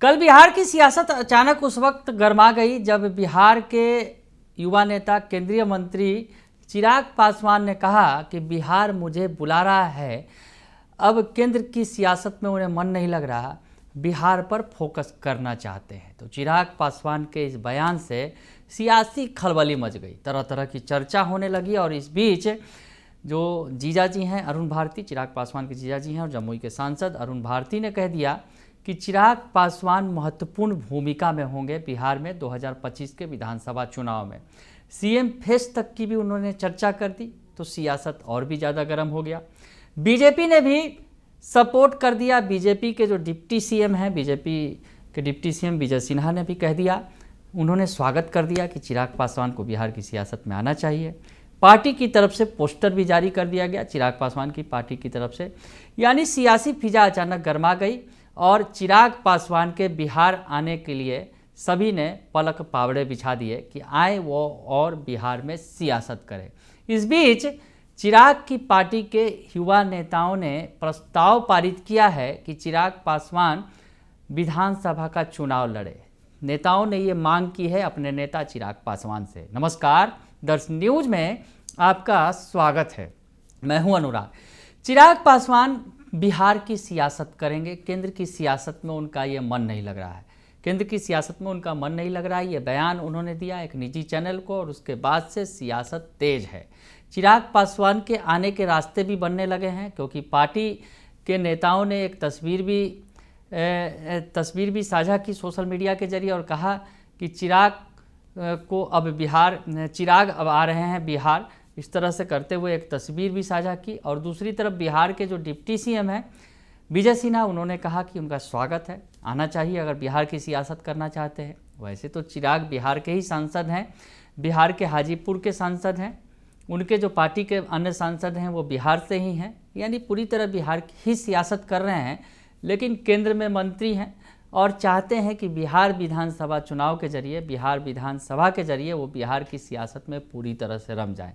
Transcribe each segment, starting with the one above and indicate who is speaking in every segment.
Speaker 1: कल बिहार की सियासत अचानक उस वक्त गर्मा गई जब बिहार के युवा नेता केंद्रीय मंत्री चिराग पासवान ने कहा कि बिहार मुझे बुला रहा है। अब केंद्र की सियासत में उन्हें मन नहीं लग रहा, बिहार पर फोकस करना चाहते हैं। तो चिराग पासवान के इस बयान से सियासी खलबली मच गई, तरह तरह की चर्चा होने लगी। और इस बीच जो जीजाजी हैं अरुण भारती, चिराग पासवान के जीजाजी हैं और जमुई के सांसद अरुण भारती ने कह दिया कि चिराग पासवान महत्वपूर्ण भूमिका में होंगे बिहार में 2025 के विधानसभा चुनाव में। सीएम फेस तक की भी उन्होंने चर्चा कर दी, तो सियासत और भी ज़्यादा गर्म हो गया। बीजेपी ने भी सपोर्ट कर दिया। बीजेपी के जो डिप्टी सीएम हैं, बीजेपी के डिप्टी सीएम विजय सिन्हा ने भी कह दिया, उन्होंने स्वागत कर दिया कि चिराग पासवान को बिहार की सियासत में आना चाहिए। पार्टी की तरफ से पोस्टर भी जारी कर दिया गया चिराग पासवान की पार्टी की तरफ से। यानी सियासी फिजा अचानक गर्मा गई और चिराग पासवान के बिहार आने के लिए सभी ने पलक पावड़े बिछा दिए कि आए वो और बिहार में सियासत करें। इस बीच चिराग की पार्टी के युवा नेताओं ने प्रस्ताव पारित किया है कि चिराग पासवान विधानसभा का चुनाव लड़े। नेताओं ने ये मांग की है अपने नेता चिराग पासवान से। नमस्कार, दर्शन न्यूज में आपका स्वागत है। मैं हूं अनुराग। चिराग पासवान बिहार की सियासत करेंगे। केंद्र की सियासत में उनका ये मन नहीं लग रहा है। केंद्र की सियासत में उनका मन नहीं लग रहा है, ये बयान उन्होंने दिया एक निजी चैनल को, और उसके बाद से सियासत तेज है। चिराग पासवान के आने के रास्ते भी बनने लगे हैं, क्योंकि पार्टी के नेताओं ने एक तस्वीर भी साझा की सोशल मीडिया के जरिए और कहा कि चिराग अब आ रहे हैं बिहार। इस तरह से करते हुए एक तस्वीर भी साझा की। और दूसरी तरफ बिहार के जो डिप्टी सीएम हैं विजय सिन्हा, उन्होंने कहा कि उनका स्वागत है, आना चाहिए अगर बिहार की सियासत करना चाहते हैं। वैसे तो चिराग बिहार के ही सांसद हैं, बिहार के हाजीपुर के सांसद हैं। उनके जो पार्टी के अन्य सांसद हैं वो बिहार से ही हैं, यानी पूरी तरह बिहार की ही सियासत कर रहे हैं। लेकिन केंद्र में मंत्री हैं और चाहते हैं कि बिहार विधानसभा चुनाव के जरिए, बिहार विधानसभा के जरिए वो बिहार की सियासत में पूरी तरह से रम जाएं।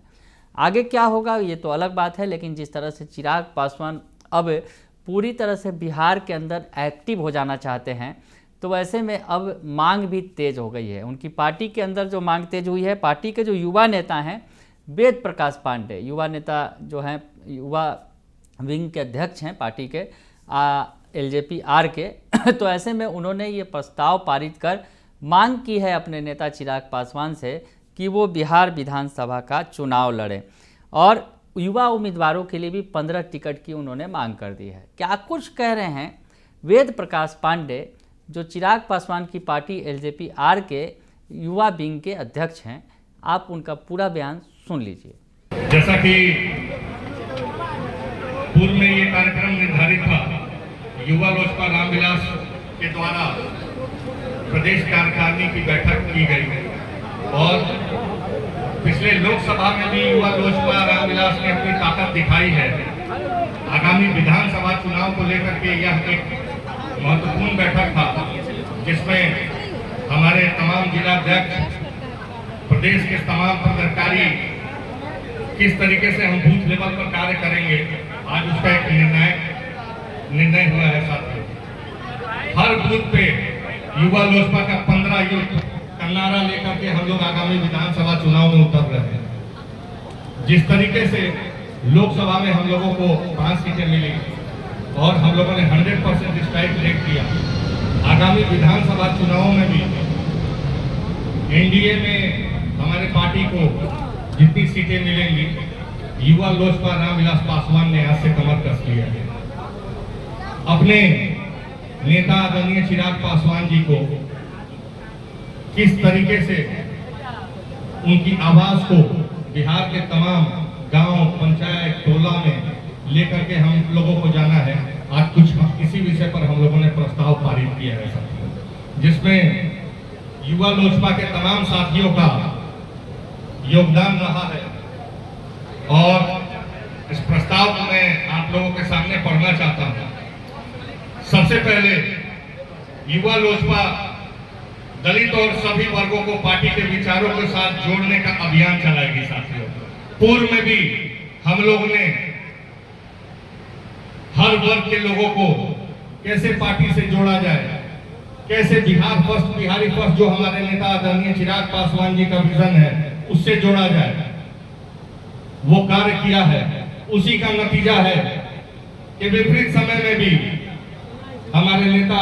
Speaker 1: आगे क्या होगा ये तो अलग बात है, लेकिन जिस तरह से चिराग पासवान अब पूरी तरह से बिहार के अंदर एक्टिव हो जाना चाहते हैं, तो वैसे में अब मांग भी तेज हो गई है। उनकी पार्टी के अंदर जो मांग तेज हुई है, पार्टी के जो युवा नेता हैं वेद प्रकाश पांडे, युवा नेता जो हैं, युवा विंग के अध्यक्ष हैं पार्टी के एलजेपी आर के, तो ऐसे में उन्होंने ये प्रस्ताव पारित कर मांग की है अपने नेता चिराग पासवान से कि वो बिहार विधानसभा का चुनाव लड़ें। और युवा उम्मीदवारों के लिए भी 15 टिकट की उन्होंने मांग कर दी है। क्या कुछ कह रहे हैं वेद प्रकाश पांडे, जो चिराग पासवान की पार्टी एलजेपी आर के युवा विंग के अध्यक्ष हैं। आप उनका पूरा बयान सुन लीजिए।
Speaker 2: जैसा कि पूर्व में ये कार्यक्रम निर्धारित था, युवा लोजपा रामविलास के द्वारा प्रदेश कार्यकारिणी की बैठक की गई और पिछले लोकसभा में भी युवा लोजपा रामविलास ने अपनी ताकत दिखाई है। आगामी विधानसभा चुनाव को लेकर के यह एक महत्वपूर्ण बैठक था, जिसमें हमारे तमाम जिलाध्यक्ष, प्रदेश के तमाम पदाधिकारी किस तरीके से हम बूथ लेवल पर कार्य करेंगे, आज उसका एक निर्णय हुआ है। साथियों, हर बूथ पे युवा लोजपा का 15 युद्ध का नारा लेकर के हम लोग आगामी विधानसभा चुनाव में उतर रहे हैं। जिस तरीके से लोकसभा में हम लोगों को 5 सीटें मिली और हम लोगों ने 100% स्ट्राइक रेट किया, आगामी विधानसभा चुनावों में भी एनडीए में हमारे पार्टी को जितनी सीटें मिलेंगी, युवा लोजपा रामविलास पासवान ने आज से कमर कस लिया है। अपने नेता आदरणीय चिराग पासवान जी को किस तरीके से उनकी आवाज को बिहार के तमाम गांव, पंचायत, टोला में लेकर के हम लोगों को जाना है। आज कुछ इसी विषय पर हम लोगों ने प्रस्ताव पारित किया है, जिसमें युवा लोजपा के तमाम साथियों का योगदान रहा है। और इस प्रस्ताव को मैं आप लोगों के सामने पढ़ना चाहता हूं। सबसे पहले युवा लोजपा दलित और सभी वर्गों को पार्टी के विचारों के साथ जोड़ने का अभियान चलाएगी। साथियों, पूर्व में भी हम लोगों ने हर वर्ग के लोगों को कैसे पार्टी से जोड़ा जाए, कैसे बिहार फर्स्ट, बिहारी फर्स्ट जो हमारे नेता आदरणीय चिराग पासवान जी का विजन है उससे जोड़ा जाए, वो कार्य किया है। उसी का नतीजा है कि विपरीत समय में भी हमारे नेता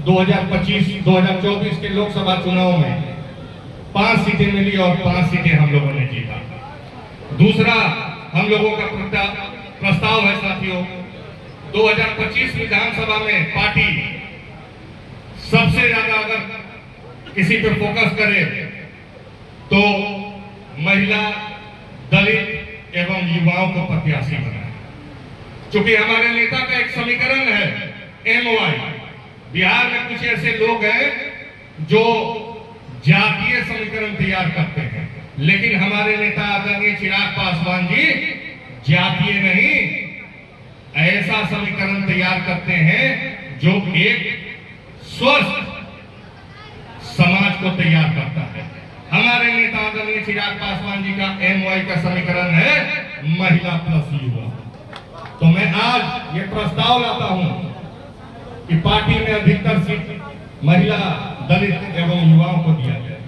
Speaker 2: 2024 के लोकसभा चुनाव में 5 सीटें मिली और 5 सीटें हम लोगों ने जीता। दूसरा हम लोगों का प्रस्ताव है साथियों, 2025 विधानसभा में पार्टी सबसे ज्यादा अगर किसी पे फोकस करे तो महिला, दलित एवं युवाओं को प्रत्याशी बनाए। क्योंकि हमारे नेता का एक समीकरण है MY, बिहार में कुछ ऐसे लोग हैं जो जातीय समीकरण तैयार करते हैं, लेकिन हमारे नेता आदरणीय चिराग पासवान जी जातीय नहीं, ऐसा समीकरण तैयार करते हैं जो एक स्वस्थ समाज को तैयार करता है। हमारे नेता आदरणीय चिराग पासवान जी का MY का समीकरण है महिला प्लस युवा। तो मैं आज ये प्रस्ताव लाता हूं कि पार्टी में अधिकतर सीट महिला, दलित एवं युवाओं को दिया जाए।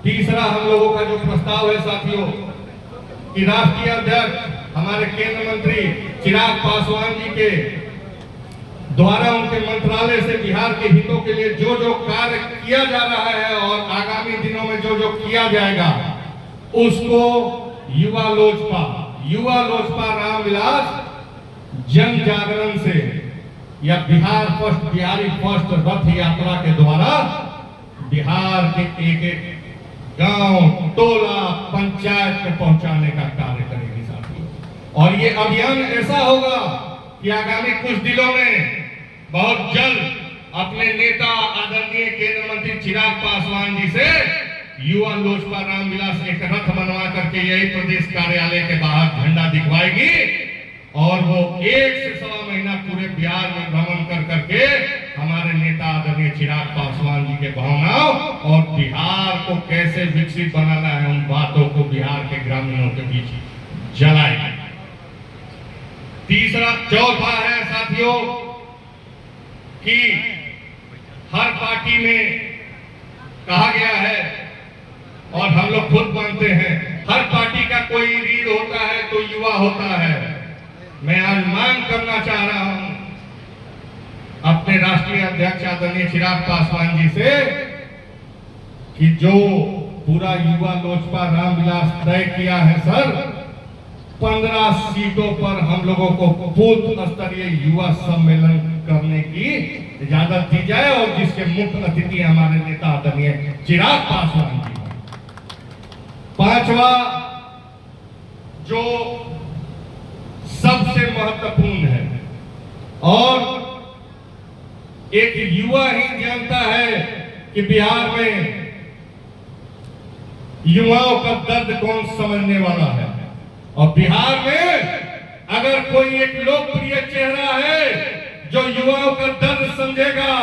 Speaker 2: तीसरा हम लोगों का जो प्रस्ताव है साथियों कि राष्ट्रीय अध्यक्ष हमारे केंद्र मंत्री चिराग पासवान जी के द्वारा उनके मंत्रालय से बिहार के हितों के लिए जो जो कार्य किया जा रहा है और आगामी दिनों में जो जो किया जाएगा उसको युवा लोजपा रामविलास जन जागरण से या बिहार फर्स्ट, बिहारी फर्स्ट रथ यात्रा के द्वारा बिहार के एक एक गांव, टोला, पंचायत में पहुंचाने का कार्य करेगी साथियों। और ये अभियान ऐसा होगा कि आगामी कुछ दिनों में बहुत जल्द अपने नेता आदरणीय केंद्र मंत्री चिराग पासवान जी से युवा लोजपा रामविलास एक रथ बनवा करके यही प्रदेश कार्यालय के बाहर झंडा दिखवाएगी और वो 1 से सवा महीना पूरे बिहार में भ्रमण कर करके हमारे नेता आदरणीय चिराग पासवान जी के भावनाओं और बिहार को कैसे विकसित बनाना है उन बातों को बिहार के ग्रामीणों के बीच जलाएगी। चौथा है साथियों कि हर पार्टी में कहा गया है और हम लोग खुद मानते हैं, हर पार्टी का कोई रीढ़ होता है तो युवा होता है। मैं आज मांग करना चाह रहा हूं अपने राष्ट्रीय अध्यक्ष आदरणीय चिराग पासवान जी से कि जो पूरा युवा लोजपा रामविलास तय किया है सर, 15 सीटों पर हम लोगों को बूथ स्तरीय युवा सम्मेलन करने की इजाजत दी जाए और जिसके मुख्य अतिथि हमारे नेता आदरणीय चिराग पासवान जी। पांचवा जो सबसे महत्वपूर्ण है और एक युवा ही जानता है कि बिहार में युवाओं का दर्द कौन समझने वाला है। और बिहार में अगर कोई एक लोकप्रिय चेहरा है जो युवाओं का दर्द समझेगा,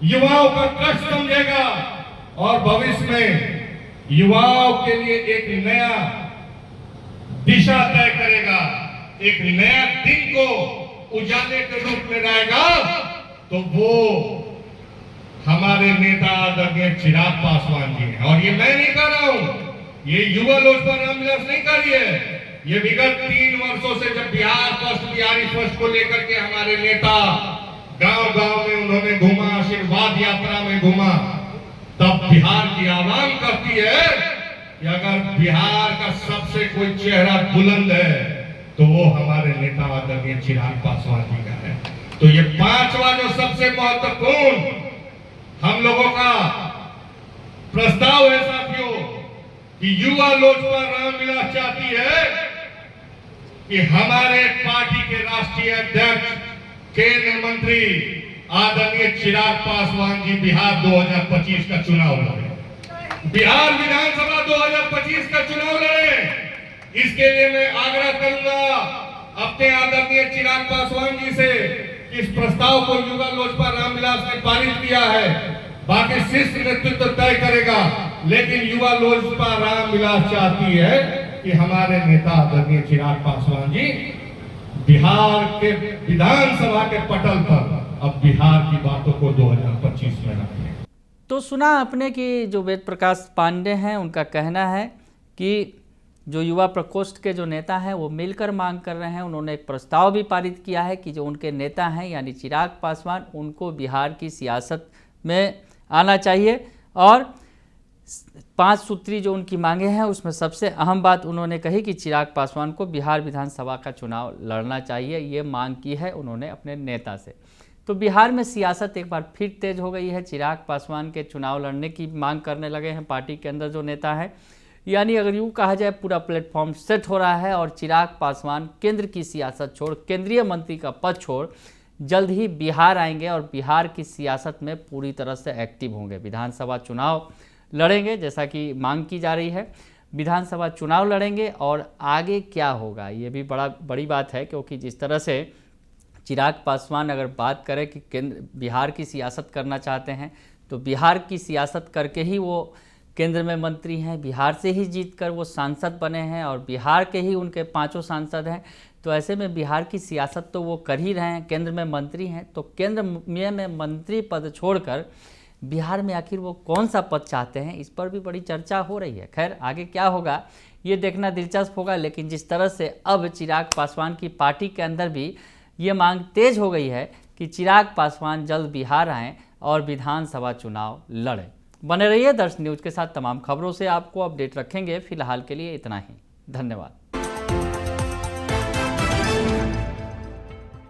Speaker 2: युवाओं का कष्ट समझेगा और भविष्य में युवाओं के लिए एक नया दिशा तय करेगा, एक नया दिन को उजाले के रूप में लाएगा, तो वो हमारे नेता आदरणीय चिराग पासवान जी हैं। और ये मैं नहीं कर रहा हूं, ये युवा लोजपा रामविलास नहीं कर रही है। ये विगत 3 वर्षों से जब बिहार फर्स्ट, बिहारी फर्स्ट को लेकर के हमारे नेता गांव-गांव में उन्होंने घूमा, आशीर्वाद यात्रा में घूमा, तब बिहार की आवाम कहती है कि अगर बिहार का सबसे कोई चेहरा बुलंद है तो वो हमारे नेता आदरणीय चिराग पासवान जी का है। तो ये पांचवा जो सबसे महत्वपूर्ण हम लोगों का प्रस्ताव है साथियों कि युवा लोजपा रामविलास चाहती है कि हमारे पार्टी के राष्ट्रीय अध्यक्ष केंद्र मंत्री आदरणीय चिराग पासवान जी बिहार 2025 का चुनाव लड़े, बिहार विधानसभा 2025 का चुनाव लड़े। इसके लिए मैं आग्रह करूंगा अपने आदरणीय चिराग पासवान जी से, इस प्रस्ताव को युवा लोजपा रामविलास ने पारित किया है, बाकी शीर्ष नेतृत्व तय करेगा, लेकिन युवा लोजपा रामविलास चाहती है कि हमारे नेता आदरणीय चिराग पासवान जी बिहार के विधानसभा के पटल पर अब बिहार की बातों को 2025
Speaker 1: तो सुना आपने कि जो वेद प्रकाश पांडे हैं उनका कहना है कि जो युवा प्रकोष्ठ के जो नेता हैं वो मिलकर मांग कर रहे हैं। उन्होंने एक प्रस्ताव भी पारित किया है कि जो उनके नेता हैं यानी चिराग पासवान, उनको बिहार की सियासत में आना चाहिए और 5 सूत्री जो उनकी मांगे हैं उसमें सबसे अहम बात उन्होंने कही कि चिराग पासवान को बिहार विधानसभा का चुनाव लड़ना चाहिए। ये मांग की है उन्होंने अपने नेता से। तो बिहार में सियासत एक बार फिर तेज हो गई है। चिराग पासवान के चुनाव लड़ने की मांग करने लगे हैं पार्टी के अंदर जो नेता है, यानी अगर यूँ कहा जाए पूरा प्लेटफॉर्म सेट हो रहा है और चिराग पासवान केंद्र की सियासत छोड़, केंद्रीय मंत्री का पद छोड़ जल्द ही बिहार आएंगे और बिहार की सियासत में पूरी तरह से एक्टिव होंगे। विधानसभा चुनाव लड़ेंगे जैसा कि मांग की जा रही है, विधानसभा चुनाव लड़ेंगे और आगे क्या होगा ये भी बड़ी बात है, क्योंकि जिस तरह से चिराग पासवान अगर बात करें कि केंद्र बिहार की सियासत करना चाहते हैं तो बिहार की सियासत करके ही वो केंद्र में मंत्री हैं, बिहार से ही जीतकर वो सांसद बने हैं और बिहार के ही उनके 5 सांसद हैं। तो ऐसे में बिहार की सियासत तो वो कर ही रहे हैं, केंद्र में मंत्री हैं। तो केंद्र में मंत्री पद छोड़कर बिहार में आखिर वो कौन सा पद चाहते हैं, इस पर भी बड़ी चर्चा हो रही है। खैर आगे क्या होगा ये देखना दिलचस्प होगा, लेकिन जिस तरह से अब चिराग पासवान की पार्टी के अंदर भी ये मांग तेज हो गई है कि चिराग पासवान जल्द बिहार आएँ और विधानसभा चुनाव लड़ें। बने रहिए दर्श न्यूज़ के साथ, तमाम खबरों से आपको अपडेट रखेंगे। फिलहाल के लिए इतना ही, धन्यवाद।